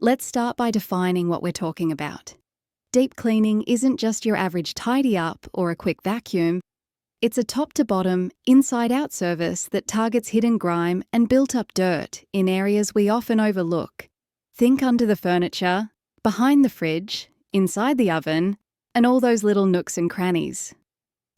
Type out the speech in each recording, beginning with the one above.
Let's start by defining what we're talking about. Deep cleaning isn't just your average tidy up or a quick vacuum. It's a top-to-bottom, inside-out service that targets hidden grime and built-up dirt in areas we often overlook. Think under the furniture, behind the fridge, inside the oven, and all those little nooks and crannies.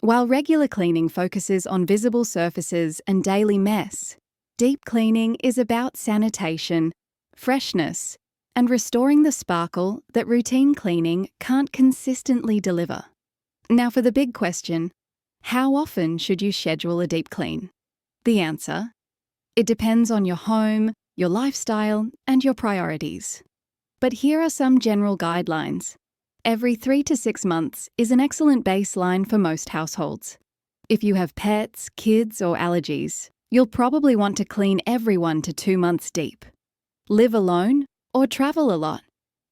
While regular cleaning focuses on visible surfaces and daily mess, deep cleaning is about sanitation, freshness, and restoring the sparkle that routine cleaning can't consistently deliver. Now for the big question, how often should you schedule a deep clean? The answer: it depends on your home, your lifestyle, and your priorities. But here are some general guidelines. Every 3 to 6 months is an excellent baseline for most households. If you have pets, kids, or allergies, you'll probably want to clean every 1 to 2 months deep. Live alone or travel a lot?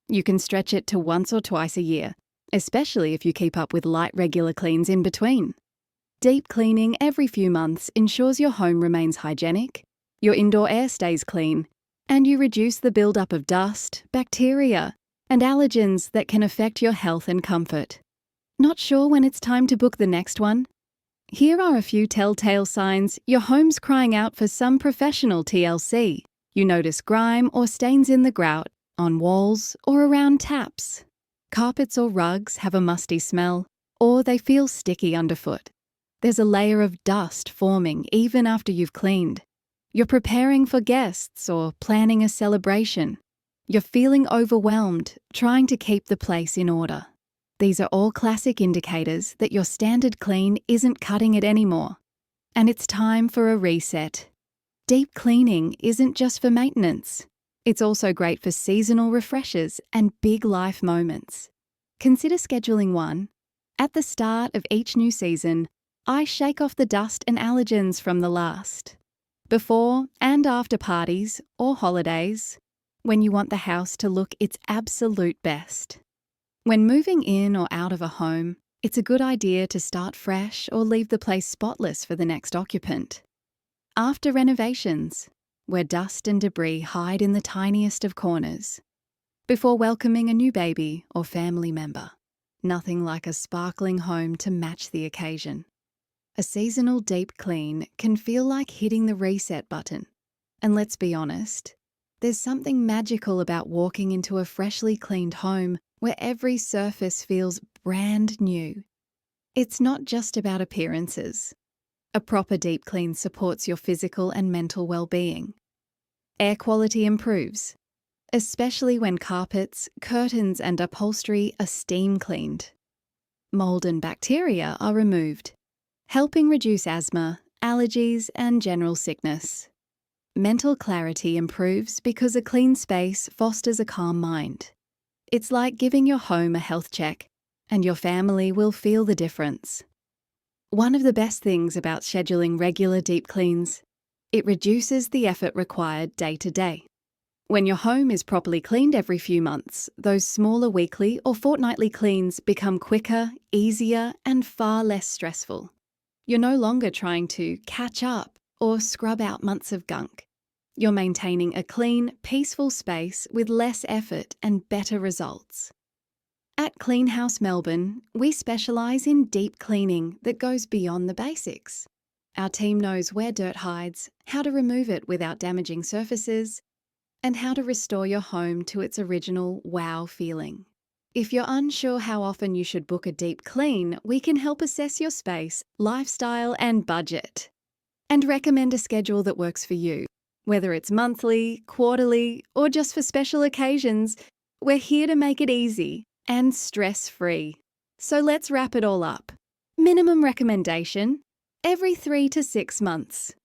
You can stretch it to once or twice a year, especially if you keep up with light regular cleans in between. Deep cleaning every few months ensures your home remains hygienic, your indoor air stays clean, and you reduce the buildup of dust, bacteria, and allergens that can affect your health and comfort. Not sure when it's time to book the next one? Here are a few telltale signs your home's crying out for some professional TLC. You notice grime or stains in the grout, on walls, or around taps. Carpets or rugs have a musty smell, or they feel sticky underfoot. There's a layer of dust forming even after you've cleaned. You're preparing for guests or planning a celebration. You're feeling overwhelmed, trying to keep the place in order. These are all classic indicators that your standard clean isn't cutting it anymore. And it's time for a reset. Deep cleaning isn't just for maintenance. It's also great for seasonal refreshers and big life moments. Consider scheduling one. At the start of each new season, I shake off the dust and allergens from the last. Before and after parties or holidays, when you want the house to look its absolute best. When moving in or out of a home, it's a good idea to start fresh or leave the place spotless for the next occupant. After renovations, where dust and debris hide in the tiniest of corners. Before welcoming a new baby or family member, nothing like a sparkling home to match the occasion. A seasonal deep clean can feel like hitting the reset button. And let's be honest, there's something magical about walking into a freshly cleaned home where every surface feels brand new. It's not just about appearances. A proper deep clean supports your physical and mental well-being. Air quality improves, especially when carpets, curtains, and upholstery are steam cleaned. Mold and bacteria are removed, helping reduce asthma, allergies, and general sickness. Mental clarity improves because a clean space fosters a calm mind. It's like giving your home a health check, and your family will feel the difference. One of the best things about scheduling regular deep cleans, it reduces the effort required day to day. When your home is properly cleaned every few months, those smaller weekly or fortnightly cleans become quicker, easier, and far less stressful. You're no longer trying to catch up or scrub out months of gunk. You're maintaining a clean, peaceful space with less effort and better results. At Clean House Melbourne, we specialise in deep cleaning that goes beyond the basics. Our team knows where dirt hides, how to remove it without damaging surfaces, and how to restore your home to its original wow feeling. If you're unsure how often you should book a deep clean, we can help assess your space, lifestyle, and budget, and recommend a schedule that works for you. Whether it's monthly, quarterly, or just for special occasions, we're here to make it easy and stress-free. So let's wrap it all up. Minimum recommendation: every 3 to 6 months.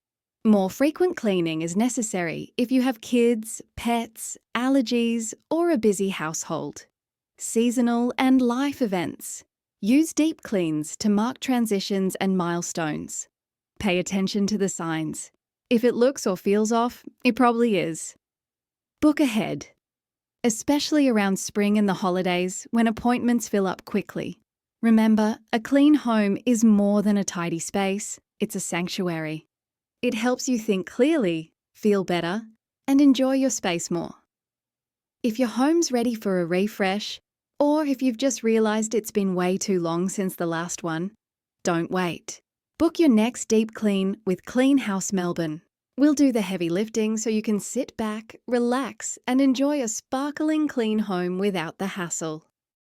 More frequent cleaning is necessary if you have kids, pets, allergies, or a busy household. Seasonal and life events. Use deep cleans to mark transitions and milestones. Pay attention to the signs. If it looks or feels off, it probably is. Book ahead, especially around spring and the holidays when appointments fill up quickly. Remember, a clean home is more than a tidy space, it's a sanctuary. It helps you think clearly, feel better, and enjoy your space more. If your home's ready for a refresh, or if you've just realised it's been way too long since the last one, don't wait. Book your next deep clean with Clean House Melbourne. We'll do the heavy lifting so you can sit back, relax, and enjoy a sparkling clean home without the hassle.